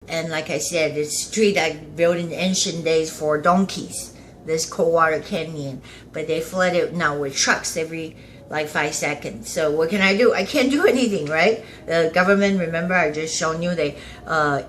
And like I said, it's a street I built in ancient days for donkeys, this Coldwater Canyon. But they flood it now with trucks every like 5 seconds. So what can I do? I can't do anything, right? The government, remember I just shown you, they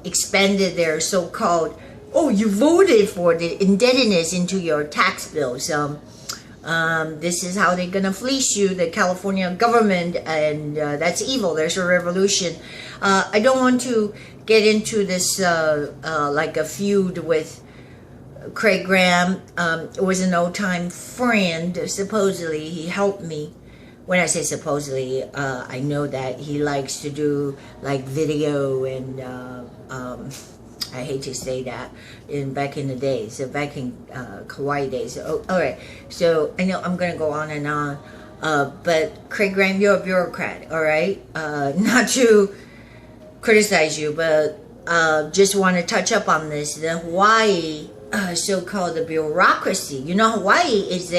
expanded their so-called, oh, you voted for the indebtedness into your tax bills. This is how they're gonna fleece you, the California government, and that's evil. There's a revolution. I don't want to get into this like a feud with Craig Graham. It was an old-time friend. Supposedly he helped me. When I say supposedly, I know that he likes to do like video and I hate to say that, back in the days, back in Kauai days. Oh, all right, so I know I'm gonna go on and on, but Craig Graham, you're a bureaucrat, all right? Not to criticize you, but just want to touch up on this. The Hawaii so-called the bureaucracy. You know, Hawaii is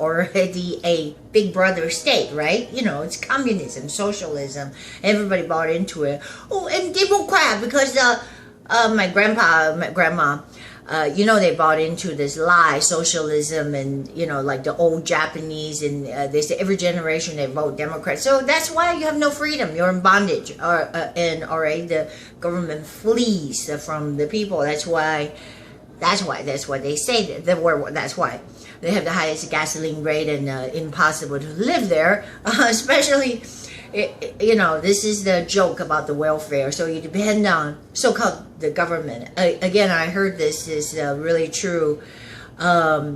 already a big brother state, right? You know, it's communism, socialism. Everybody bought into it. Oh, and Democrat, because my grandma, you know, they bought into this lie, socialism, and, you know, like the old Japanese, and they say every generation they vote Democrat. So that's why you have no freedom. You're in bondage, and all right, the government flees from the people. That's why they say that. That's why they have the highest gasoline rate, and impossible to live there, especially. You know, this is the joke about the welfare. So you depend on so-called the government. Again, I heard this is really true. I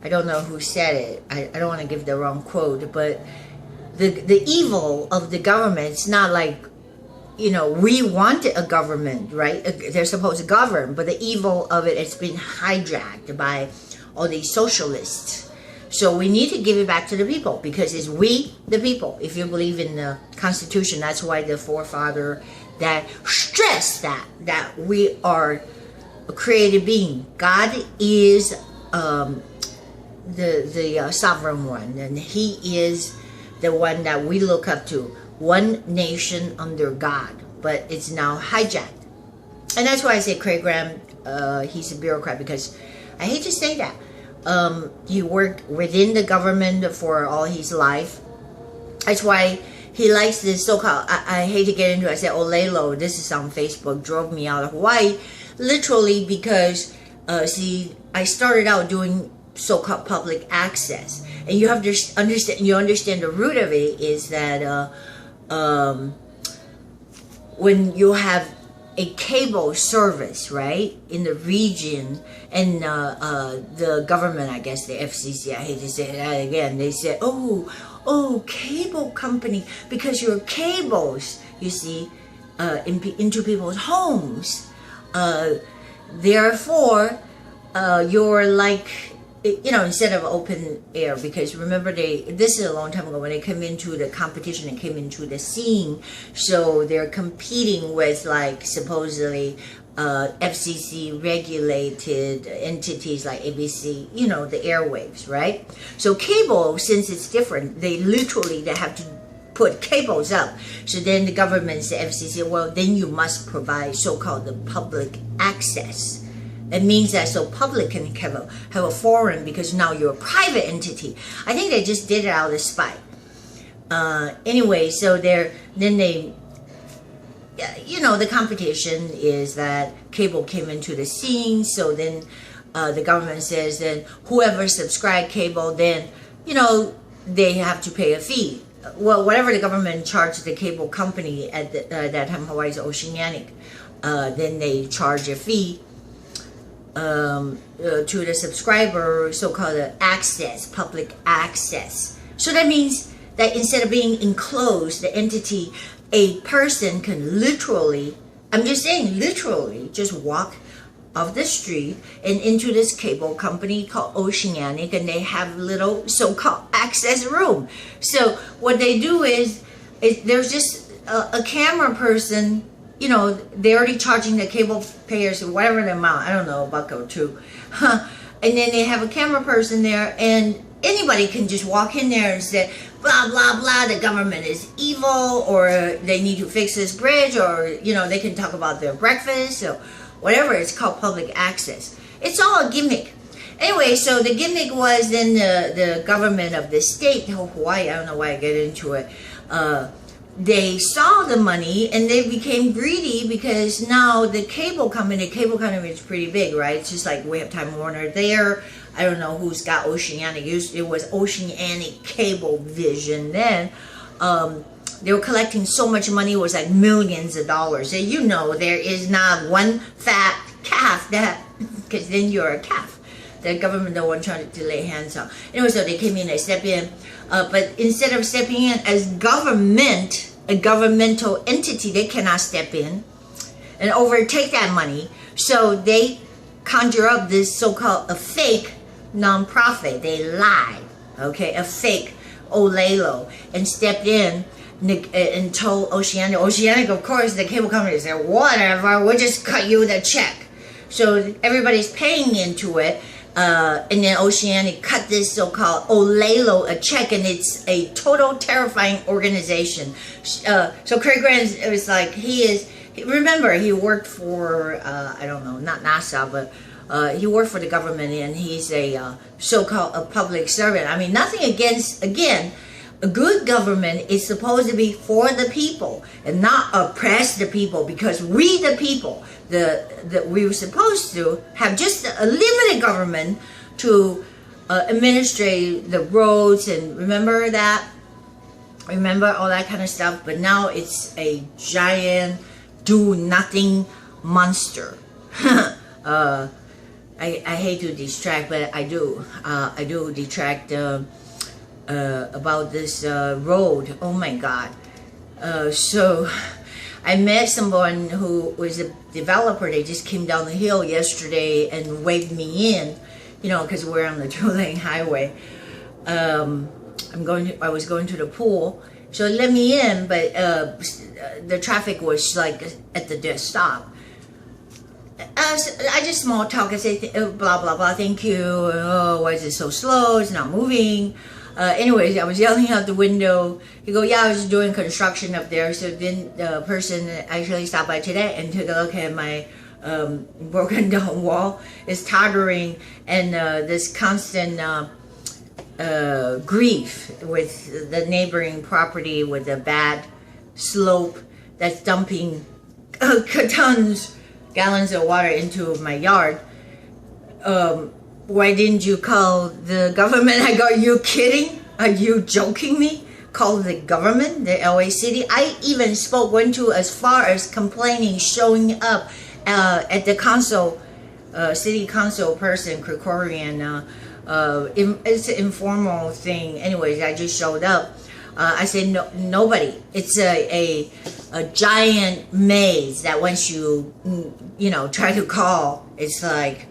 don't know who said it. I don't want to give the wrong quote, but the evil of the government, it's not like, you know, we want a government, right? They're supposed to govern, but the evil of it, it's been hijacked by all these socialists. So we need to give it back to the people, because it's we, the people. If you believe in the Constitution, that's why the forefather that stressed that we are a created being. God is the sovereign one, and He is the one that we look up to. One nation under God, but it's now hijacked. And that's why I say Craig Graham, he's a bureaucrat, because I hate to say that. He worked within the government for all his life. That's why he likes this so-called, I hate to get into it, I said Olelo, this is on Facebook, drove me out of Hawaii, literally because, see, I started out doing so-called public access. And you have to understand the root of it is that when you have a cable service, right, in the region, and the government, I guess the FCC, I hate to say that again, they said, oh, cable company, because your cables, you see, into people's homes, therefore, you're like, you know, instead of open air, because remember this is a long time ago when they came into the competition and came into the scene, so they're competing with like supposedly FCC regulated entities like ABC, you know, the airwaves, right? So cable, since it's different, they have to put cables up. So then the government, the FCC, well, then you must provide so-called the public access. It means that so public can have a forum, because now you're a private entity. I think they just did it out of spite. Anyway, so you know, the competition is that cable came into the scene. So then the government says that whoever subscribed cable, then, you know, they have to pay a fee. Well, whatever the government charged the cable company at that time, Hawaii's Oceanic, then they charge a fee to the subscriber, so-called access, public access. So that means that instead of being enclosed, the entity, a person can literally, I'm just saying literally, just walk off the street and into this cable company called Oceanic, and they have little so-called access room. So what they do is there's just a camera person. You know, they're already charging the cable payers whatever the amount, I don't know, $1 or $2. And then they have a camera person there, and anybody can just walk in there and say, blah, blah, blah, the government is evil, or they need to fix this bridge, or, you know, they can talk about their breakfast, or whatever. It's called public access. It's all a gimmick. Anyway, so the gimmick was then the government of the state, Hawaii, I don't know why I get into it, they saw the money and they became greedy, because now the cable company is pretty big, right? It's just like we have Time Warner there. I don't know who's got Oceanic. It was Oceanic Cablevision then. They were collecting so much money, it was like millions of dollars. And you know, there is not one fat calf that, because then you're a calf. The government don't want to lay hands on. Anyway, so they came in, they stepped in. But instead of stepping in as government, a governmental entity, they cannot step in and overtake that money. So they conjure up this so-called a fake nonprofit. They lied, okay, a fake Olelo, and stepped in and told Oceanic. Oceanic, of course, the cable company said, whatever, we'll just cut you the check. So everybody's paying into it. And then Oceanic cut this so-called Olelo a check, and it's a total terrifying organization. So Craig Grant was like, remember, he worked for, I don't know, not NASA, but he worked for the government, and he's a so-called a public servant. I mean, nothing against, again, a good government is supposed to be for the people and not oppress the people, because we the people, we were supposed to have just a limited government to administrate the roads, and remember all that kind of stuff. But now it's a giant do-nothing monster. I hate to distract, but I do detract about this road. Oh my God. So I met someone who was a developer. They just came down the hill yesterday and waved me in, you know, because we're on the 2-lane highway. I was going to the pool, so it let me in, but the traffic was like at the dead stop. I just small talk. I say blah blah blah, thank you. Oh, why is it so slow? It's not moving. Anyways, I was yelling out the window. He go, yeah, I was doing construction up there. So then the person actually stopped by today and took a look at my broken down wall. It's tottering, and this constant grief with the neighboring property with a bad slope that's dumping gallons of water into my yard. Why didn't you call the government? I go, are you kidding? Are you joking me? Call the government, the LA City? I even went to as far as complaining, showing up at the council, city council person, Krikorian. It's an informal thing. Anyways, I just showed up. I said, no, nobody. It's a giant maze that once you try to call, it's like,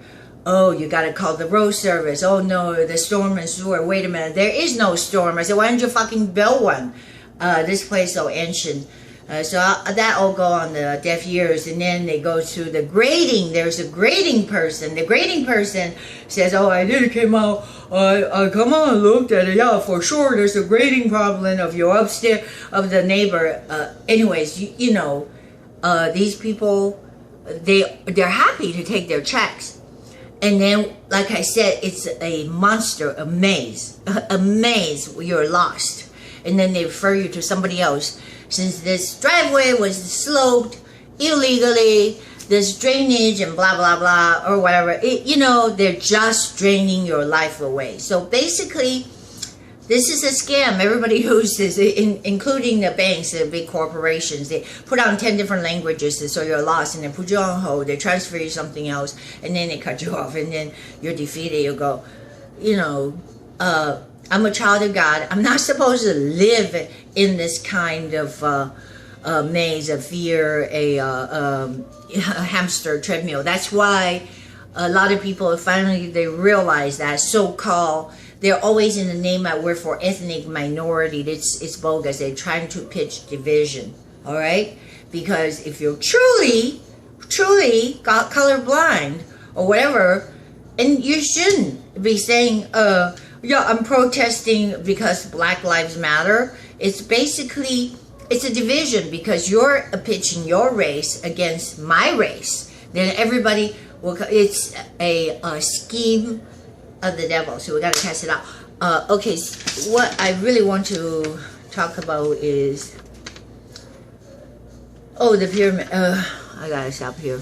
oh, you got to call the road service. Oh, no, the storm and sewer. Wait a minute. There is no storm. I said, why don't you fucking build one? This place so ancient. So that all go on the deaf ears. And then they go to the grading. There's a grading person. The grading person says, oh, I did came out. I come on and looked at it. Yeah, for sure, there's a grading problem of your upstairs, of the neighbor. Anyways, you know, these people, they're happy to take their checks. And then, like I said, it's a monster, a maze where you're lost. And then they refer you to somebody else. Since this driveway was sloped illegally, this drainage and blah, blah, blah, or whatever, they're just draining your life away. So basically, this is a scam. Everybody knows this, including the banks, the big corporations. They put out 10 different languages, so you're lost, and they put you on hold. They transfer you something else, and then they cut you off, and then you're defeated. You go, I'm a child of God. I'm not supposed to live in this kind of maze of fear, a hamster treadmill. That's why a lot of people finally they realize that so-called. They're always in the name that we're for ethnic minority. It's bogus. They're trying to pitch division, all right? Because if you're truly got colorblind or whatever, and you shouldn't be saying, Yeah, I'm protesting because Black Lives Matter. It's basically, it's a division because you're pitching your race against my race. Then everybody will, it's a scheme of the devil. So we got to cast it out. Okay, what I really want to talk about is, oh, the pyramid. I got to stop here.